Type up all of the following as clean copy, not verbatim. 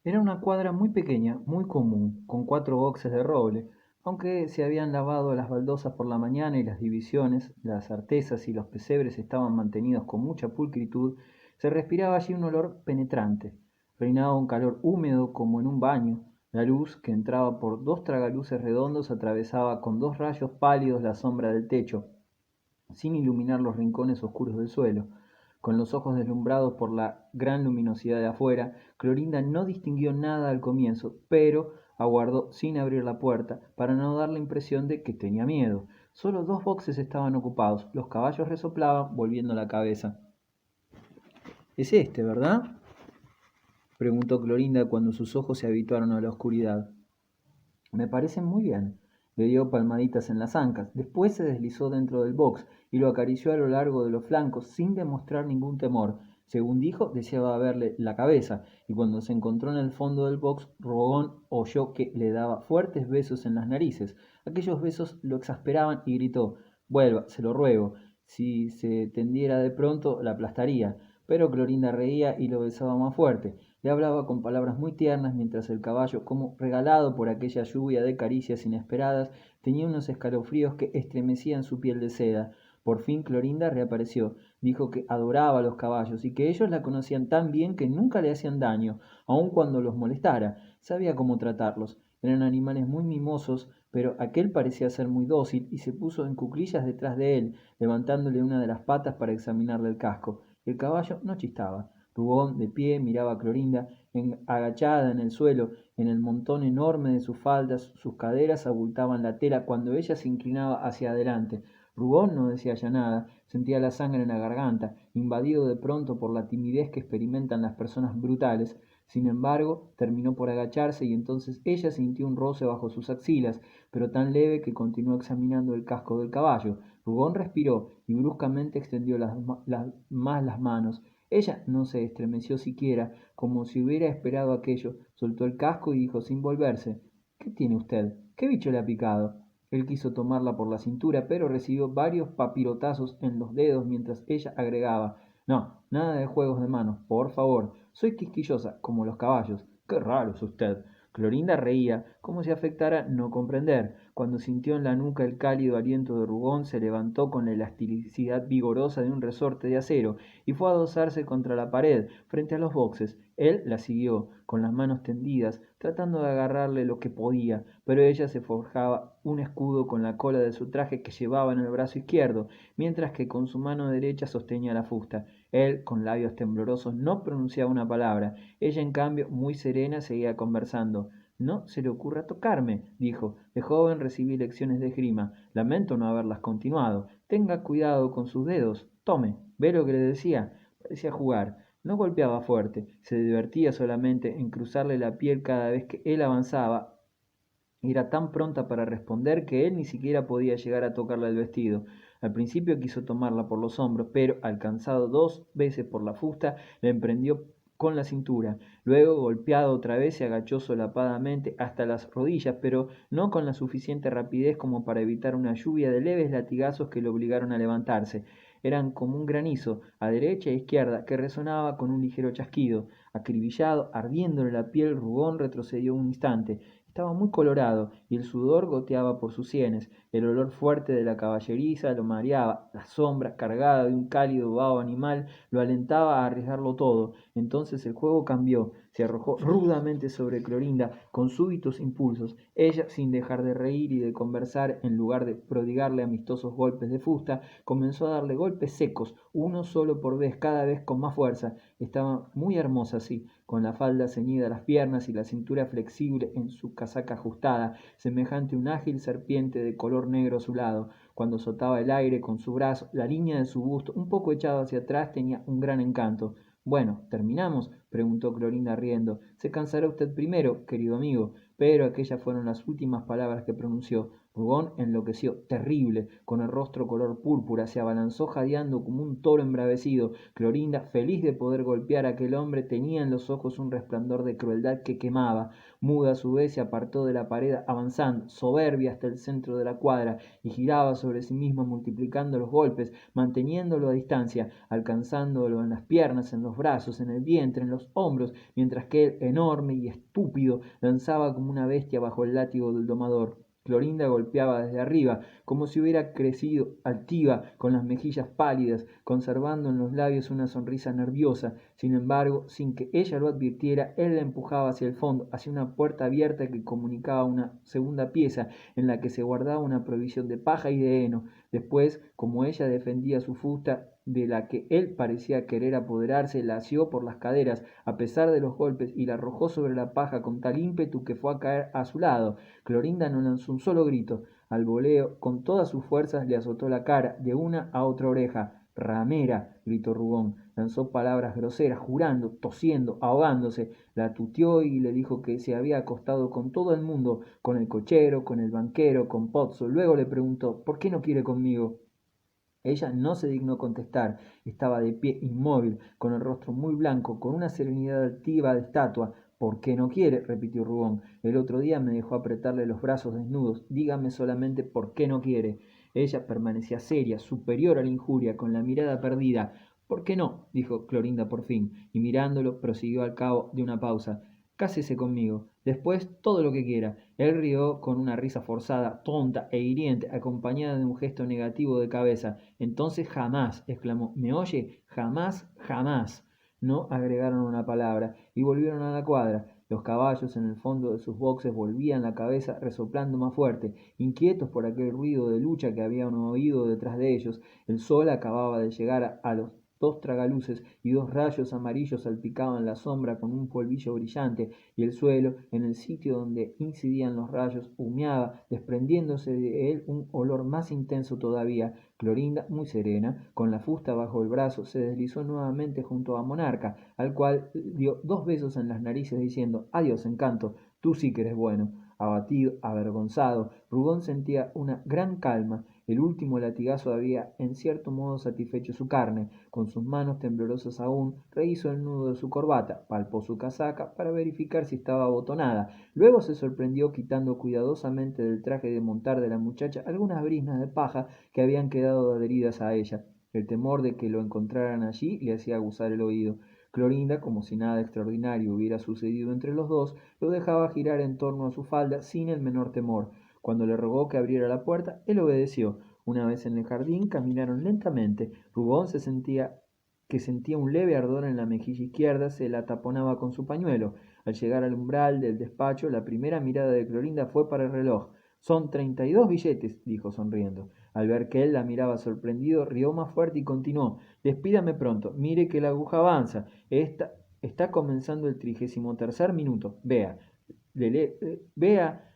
Era una cuadra muy pequeña, muy común, con 4 boxes de roble. Aunque se habían lavado las baldosas por la mañana y las divisiones, las artesas y los pesebres estaban mantenidos con mucha pulcritud, se respiraba allí un olor penetrante. Reinaba un calor húmedo como en un baño. La luz, que entraba por 2 tragaluces redondos, atravesaba con 2 rayos pálidos la sombra del techo, sin iluminar los rincones oscuros del suelo. Con los ojos deslumbrados por la gran luminosidad de afuera, Clorinda no distinguió nada al comienzo, pero aguardó sin abrir la puerta para no dar la impresión de que tenía miedo. Solo 2 boxes estaban ocupados. Los caballos resoplaban, volviendo la cabeza. Es este, ¿verdad? Preguntó Clorinda cuando sus ojos se habituaron a la oscuridad. Me parecen muy bien. Le dio palmaditas en las ancas. Después se deslizó dentro del box y lo acarició a lo largo de los flancos sin demostrar ningún temor. Según dijo, deseaba verle la cabeza, y cuando se encontró en el fondo del box, Rogón oyó que le daba fuertes besos en las narices. Aquellos besos lo exasperaban y gritó: Vuelva, se lo ruego. Si se tendiera de pronto, la aplastaría. Pero Clorinda reía y lo besaba más fuerte. Le hablaba con palabras muy tiernas mientras el caballo, como regalado por aquella lluvia de caricias inesperadas, tenía unos escalofríos que estremecían su piel de seda. Por fin Clorinda reapareció. Dijo que adoraba a los caballos y que ellos la conocían tan bien que nunca le hacían daño, aun cuando los molestara. Sabía cómo tratarlos. Eran animales muy mimosos, pero aquel parecía ser muy dócil y se puso en cuclillas detrás de él, levantándole una de las patas para examinarle el casco. El caballo no chistaba. Rubón, de pie, miraba a Clorinda, agachada en el suelo, en el montón enorme de sus faldas. Sus caderas abultaban la tela cuando ella se inclinaba hacia adelante. Rubón no decía ya nada, sentía la sangre en la garganta, invadido de pronto por la timidez que experimentan las personas brutales. Sin embargo, terminó por agacharse y entonces ella sintió un roce bajo sus axilas, pero tan leve que continuó examinando el casco del caballo. Rubón respiró y bruscamente extendió más las manos. Ella no se estremeció siquiera, como si hubiera esperado aquello. Soltó el casco y dijo sin volverse: ¿Qué tiene usted? ¿Qué bicho le ha picado? Él quiso tomarla por la cintura, pero recibió varios papirotazos en los dedos mientras ella agregaba: No, nada de juegos de manos, por favor. Soy quisquillosa, como los caballos. Qué raro es usted. Clorinda reía, como si afectara no comprender. Cuando sintió en la nuca el cálido aliento de Rubón, se levantó con la elasticidad vigorosa de un resorte de acero y fue a adosarse contra la pared, frente a los boxes. Él la siguió, con las manos tendidas, tratando de agarrarle lo que podía, pero ella se forjaba un escudo con la cola de su traje que llevaba en el brazo izquierdo, mientras que con su mano derecha sostenía la fusta. Él, con labios temblorosos, no pronunciaba una palabra. Ella, en cambio, muy serena, seguía conversando. No se le ocurra tocarme, dijo. De joven recibí lecciones de esgrima. Lamento no haberlas continuado. Tenga cuidado con sus dedos. Tome. ¿Ve lo que le decía? Parecía jugar. No golpeaba fuerte. Se divertía solamente en cruzarle la piel cada vez que él avanzaba. Era tan pronta para responder que él ni siquiera podía llegar a tocarle el vestido. Al principio quiso tomarla por los hombros, pero, alcanzado 2 veces por la fusta, la emprendió con la cintura. Luego, golpeado otra vez, se agachó solapadamente hasta las rodillas, pero no con la suficiente rapidez como para evitar una lluvia de leves latigazos que lo obligaron a levantarse. Eran como un granizo, a derecha e izquierda, que resonaba con un ligero chasquido. Acribillado, ardiéndole la piel, Rubón retrocedió un instante. Estaba muy colorado y el sudor goteaba por sus sienes. El olor fuerte de la caballeriza lo mareaba. La sombra, cargada de un cálido vaho animal, lo alentaba a arriesgarlo todo. Entonces el juego cambió. Se arrojó rudamente sobre Clorinda con súbitos impulsos. Ella, sin dejar de reír y de conversar, en lugar de prodigarle amistosos golpes de fusta, comenzó a darle golpes secos, uno solo por vez, cada vez con más fuerza. Estaba muy hermosa, sí, con la falda ceñida a las piernas y la cintura flexible en su casaca ajustada, semejante a una ágil serpiente de color negro a su lado. Cuando azotaba el aire con su brazo, la línea de su busto, un poco echado hacia atrás, tenía un gran encanto. Bueno, ¿terminamos? Preguntó Clorinda riendo. Se cansará usted primero, querido amigo. Pero aquellas fueron las últimas palabras que pronunció. Rugón enloqueció, terrible, con el rostro color púrpura, se abalanzó jadeando como un toro embravecido. Clorinda, feliz de poder golpear a aquel hombre, tenía en los ojos un resplandor de crueldad que quemaba. Muda a su vez se apartó de la pared, avanzando, soberbia, hasta el centro de la cuadra, y giraba sobre sí misma multiplicando los golpes, manteniéndolo a distancia, alcanzándolo en las piernas, en los brazos, en el vientre, en los hombros, mientras que él, enorme y estúpido, danzaba como una bestia bajo el látigo del domador. Clorinda golpeaba desde arriba, como si hubiera crecido altiva, con las mejillas pálidas, conservando en los labios una sonrisa nerviosa. Sin embargo, sin que ella lo advirtiera, él la empujaba hacia el fondo, hacia una puerta abierta que comunicaba una segunda pieza, en la que se guardaba una provisión de paja y de heno. Después, como ella defendía su fusta, de la que él parecía querer apoderarse, la asió por las caderas, a pesar de los golpes, y la arrojó sobre la paja con tal ímpetu que fue a caer a su lado. Clorinda no lanzó un solo grito. Al voleo, con todas sus fuerzas, le azotó la cara, de una a otra oreja. Ramera, gritó Rugón. Lanzó palabras groseras, jurando, tosiendo, ahogándose. La tuteó y le dijo que se había acostado con todo el mundo, con el cochero, con el banquero, con Pozzo. Luego le preguntó, ¿por qué no quiere conmigo? Ella no se dignó contestar, estaba de pie inmóvil, con el rostro muy blanco, con una serenidad altiva de estatua. ¿Por qué no quiere? Repitió Rubón. El otro día me dejó apretarle los brazos desnudos. Dígame solamente por qué no quiere. Ella permanecía seria, superior a la injuria, con la mirada perdida. ¿Por qué no? Dijo Clorinda por fin, y mirándolo prosiguió al cabo de una pausa. Cásese conmigo. Después todo lo que quiera. Él rió con una risa forzada, tonta e hiriente, acompañada de un gesto negativo de cabeza. Entonces jamás, exclamó, ¿me oye? Jamás, jamás. No agregaron una palabra y volvieron a la cuadra. Los caballos en el fondo de sus boxes volvían la cabeza resoplando más fuerte, inquietos por aquel ruido de lucha que habían oído detrás de ellos. El sol acababa de llegar a los dos tragaluces y dos rayos amarillos salpicaban la sombra con un polvillo brillante, y el suelo, en el sitio donde incidían los rayos, humeaba, desprendiéndose de él un olor más intenso todavía. Clorinda, muy serena, con la fusta bajo el brazo, se deslizó nuevamente junto a Monarca, al cual dio dos besos en las narices diciendo, adiós, encanto, tú sí que eres bueno. Abatido, avergonzado, Rugón sentía una gran calma. El último latigazo había en cierto modo satisfecho su carne. Con sus manos temblorosas aún, rehizo el nudo de su corbata, palpó su casaca para verificar si estaba abotonada. Luego se sorprendió quitando cuidadosamente del traje de montar de la muchacha algunas briznas de paja que habían quedado adheridas a ella. El temor de que lo encontraran allí le hacía aguzar el oído. Clorinda, como si nada extraordinario hubiera sucedido entre los dos, lo dejaba girar en torno a su falda sin el menor temor. Cuando le rogó que abriera la puerta, él obedeció. Una vez en el jardín, caminaron lentamente. Rubón sentía un leve ardor en la mejilla izquierda, se la taponaba con su pañuelo. Al llegar al umbral del despacho, la primera mirada de Clorinda fue para el reloj. Son 32 billetes, dijo sonriendo. Al ver que él la miraba sorprendido, rió más fuerte y continuó. Despídame pronto, mire que la aguja avanza. Está comenzando el 33.er minuto. Vea, vea,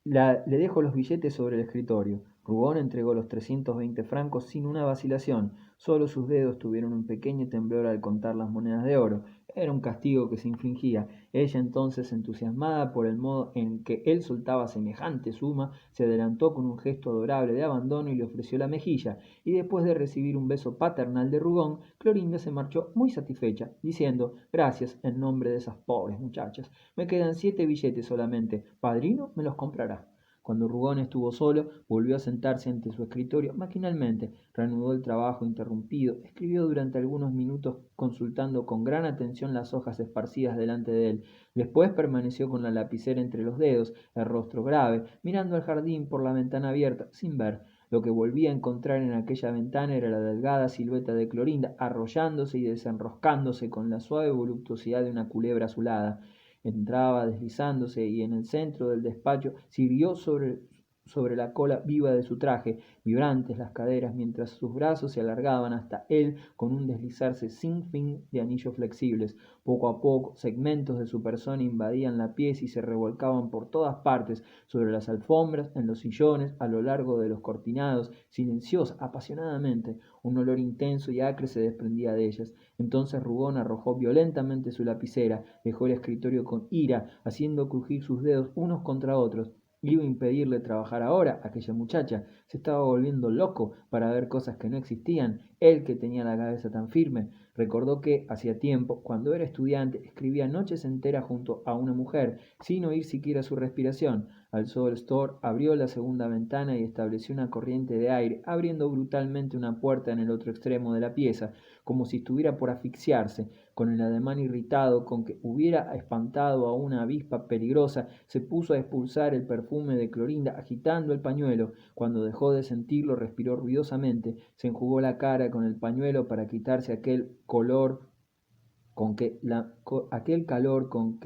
le dejo los billetes sobre el escritorio. Rubón entregó los 320 francos sin una vacilación. Solo sus dedos tuvieron un pequeño temblor al contar las monedas de oro. Era un castigo que se infligía. Ella entonces, entusiasmada por el modo en que él soltaba semejante suma, se adelantó con un gesto adorable de abandono y le ofreció la mejilla, y después de recibir un beso paternal de Rugón, Clorinda se marchó muy satisfecha, diciendo, gracias en nombre de esas pobres muchachas. Me quedan 7 billetes solamente. Padrino me los comprará. Cuando Rugón estuvo solo, volvió a sentarse ante su escritorio maquinalmente, reanudó el trabajo interrumpido, escribió durante algunos minutos consultando con gran atención las hojas esparcidas delante de él. Después permaneció con la lapicera entre los dedos, el rostro grave, mirando al jardín por la ventana abierta, sin ver. Lo que volvía a encontrar en aquella ventana era la delgada silueta de Clorinda, arrollándose y desenroscándose con la suave voluptuosidad de una culebra azulada. Entraba deslizándose y en el centro del despacho sirvió sobre la cola viva de su traje, vibrantes las caderas, mientras sus brazos se alargaban hasta él con un deslizarse sin fin de anillos flexibles. Poco a poco, segmentos de su persona invadían la pieza y se revolcaban por todas partes, sobre las alfombras, en los sillones, a lo largo de los cortinados, silenciosa, apasionadamente. Un olor intenso y acre se desprendía de ellas. Entonces Rugón arrojó violentamente su lapicera, dejó el escritorio con ira, haciendo crujir sus dedos unos contra otros. Iba a impedirle trabajar ahora. Aquella muchacha se estaba volviendo loco para ver cosas que no existían. Él, que tenía la cabeza tan firme, recordó que, hacía tiempo, cuando era estudiante, escribía noches enteras junto a una mujer, sin oír siquiera su respiración. Alzó el store, abrió la segunda ventana y estableció una corriente de aire, abriendo brutalmente una puerta en el otro extremo de la pieza, como si estuviera por asfixiarse. Con el ademán irritado con que hubiera espantado a una avispa peligrosa, se puso a expulsar el perfume de Clorinda agitando el pañuelo. Cuando dejó de sentirlo, respiró ruidosamente, se enjugó la cara con el pañuelo para quitarse aquel calor con que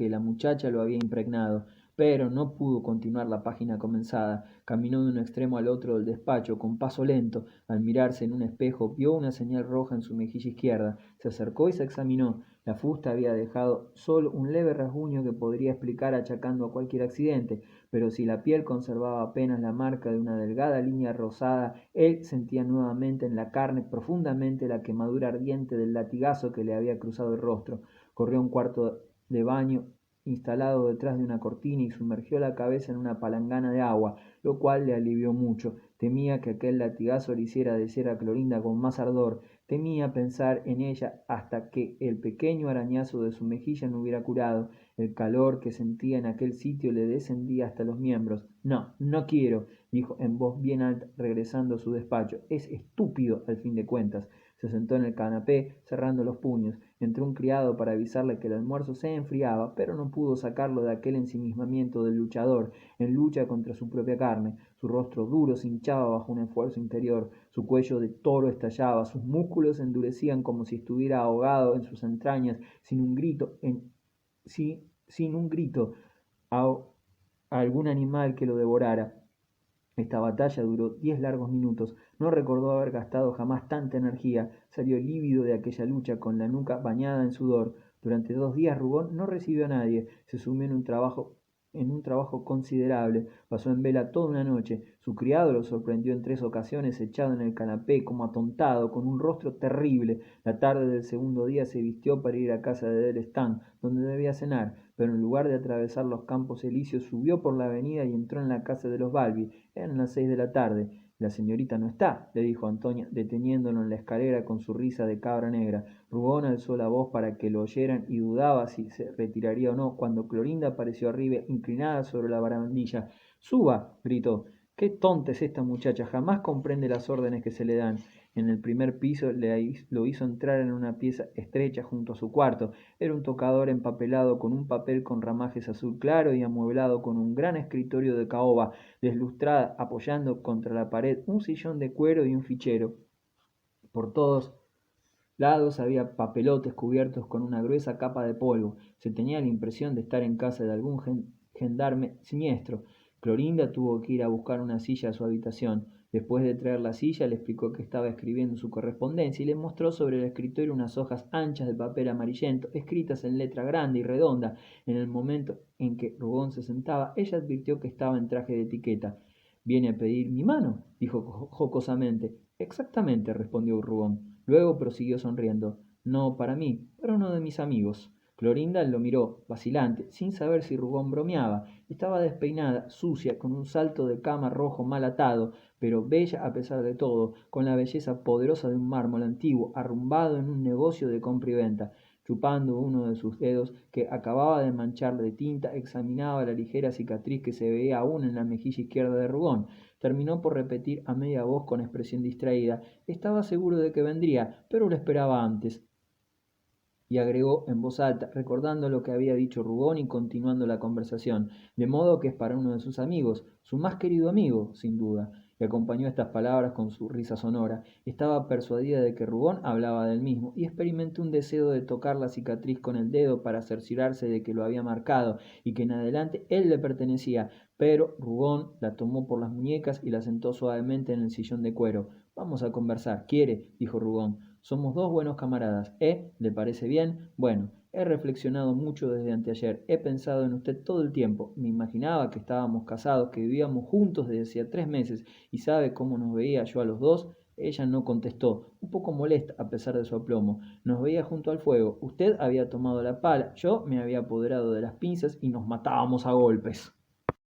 la muchacha lo había impregnado, pero no pudo continuar la página comenzada. Caminó de un extremo al otro del despacho con paso lento. Al mirarse en un espejo vio una señal roja en su mejilla izquierda. Se acercó y se examinó. La fusta había dejado solo un leve rasguño que podría explicar achacando a cualquier accidente, pero si la piel conservaba apenas la marca de una delgada línea rosada, él sentía nuevamente en la carne profundamente la quemadura ardiente del latigazo que le había cruzado el rostro. Corrió a un cuarto de baño instalado detrás de una cortina y sumergió la cabeza en una palangana de agua, lo cual le alivió mucho. Temía que aquel latigazo le hiciera desear a Clorinda con más ardor. Temía pensar en ella hasta que el pequeño arañazo de su mejilla no hubiera curado. El calor que sentía en aquel sitio le descendía hasta los miembros. No, no quiero, dijo en voz bien alta, regresando a su despacho. Es estúpido, al fin de cuentas. Se sentó en el canapé, cerrando los puños. Entró un criado para avisarle que el almuerzo se enfriaba, pero no pudo sacarlo de aquel ensimismamiento del luchador, en lucha contra su propia carne. Su rostro duro se hinchaba bajo un esfuerzo interior, su cuello de toro estallaba, sus músculos se endurecían como si estuviera ahogado en sus entrañas, sin un grito a algún animal que lo devorara. Esta batalla duró 10 largos minutos. No recordó haber gastado jamás tanta energía. Salió lívido de aquella lucha con la nuca bañada en sudor. Durante 2 días Rugón no recibió a nadie. Se sumió en un trabajo considerable. Pasó en vela toda una noche. Su criado lo sorprendió en 3 ocasiones echado en el canapé como atontado, con un rostro terrible. La tarde del segundo día se vistió para ir a casa de Del Stan, donde debía cenar, pero en lugar de atravesar los campos elíseos subió por la avenida y entró en la casa de los Balbi. Eran las 6 de la tarde. La señorita no está, le dijo Antonia, deteniéndolo en la escalera con su risa de cabra negra. Rugón alzó la voz para que lo oyeran y dudaba si se retiraría o no, cuando Clorinda apareció arriba, inclinada sobre la barandilla. ¡Suba! Gritó. ¡Qué tonta es esta muchacha! Jamás comprende las órdenes que se le dan. En el primer piso lo hizo entrar en una pieza estrecha junto a su cuarto. Era un tocador empapelado con un papel con ramajes azul claro y amueblado con un gran escritorio de caoba, deslustrada, apoyando contra la pared un sillón de cuero y un fichero. Por todos lados había papelotes cubiertos con una gruesa capa de polvo. Se tenía la impresión de estar en casa de algún gendarme siniestro. Clorinda tuvo que ir a buscar una silla a su habitación. Después de traer la silla, le explicó que estaba escribiendo su correspondencia y le mostró sobre el escritorio unas hojas anchas de papel amarillento, escritas en letra grande y redonda. En el momento en que Rugón se sentaba, ella advirtió que estaba en traje de etiqueta. ¿Viene a pedir mi mano?, dijo jocosamente. Exactamente, respondió Rugón. Luego prosiguió sonriendo. No para mí, para uno de mis amigos. Clorinda lo miró, vacilante, sin saber si Rugón bromeaba. Estaba despeinada, sucia, con un salto de cama rojo mal atado, pero bella a pesar de todo, con la belleza poderosa de un mármol antiguo, arrumbado en un negocio de compra y venta. Chupando uno de sus dedos, que acababa de manchar de tinta, examinaba la ligera cicatriz que se veía aún en la mejilla izquierda de Rugón. Terminó por repetir a media voz con expresión distraída: estaba seguro de que vendría, pero lo esperaba antes. Y agregó en voz alta, recordando lo que había dicho Rugón y continuando la conversación: de modo que es para uno de sus amigos, su más querido amigo, sin duda. Y acompañó estas palabras con su risa sonora. Estaba persuadida de que Rugón hablaba del mismo, y experimentó un deseo de tocar la cicatriz con el dedo para cerciorarse de que lo había marcado, y que en adelante él le pertenecía, pero Rugón la tomó por las muñecas y la sentó suavemente en el sillón de cuero. Vamos a conversar, ¿quiere?, dijo Rugón. Somos dos buenos camaradas, ¿eh? ¿Le parece bien? Bueno, he reflexionado mucho desde anteayer, he pensado en usted todo el tiempo. Me imaginaba que estábamos casados, que vivíamos juntos desde hacía 3 meses, y ¿sabe cómo nos veía yo a los dos? Ella no contestó, un poco molesta a pesar de su aplomo. Nos veía junto al fuego. Usted había tomado la pala, yo me había apoderado de las pinzas y nos matábamos a golpes.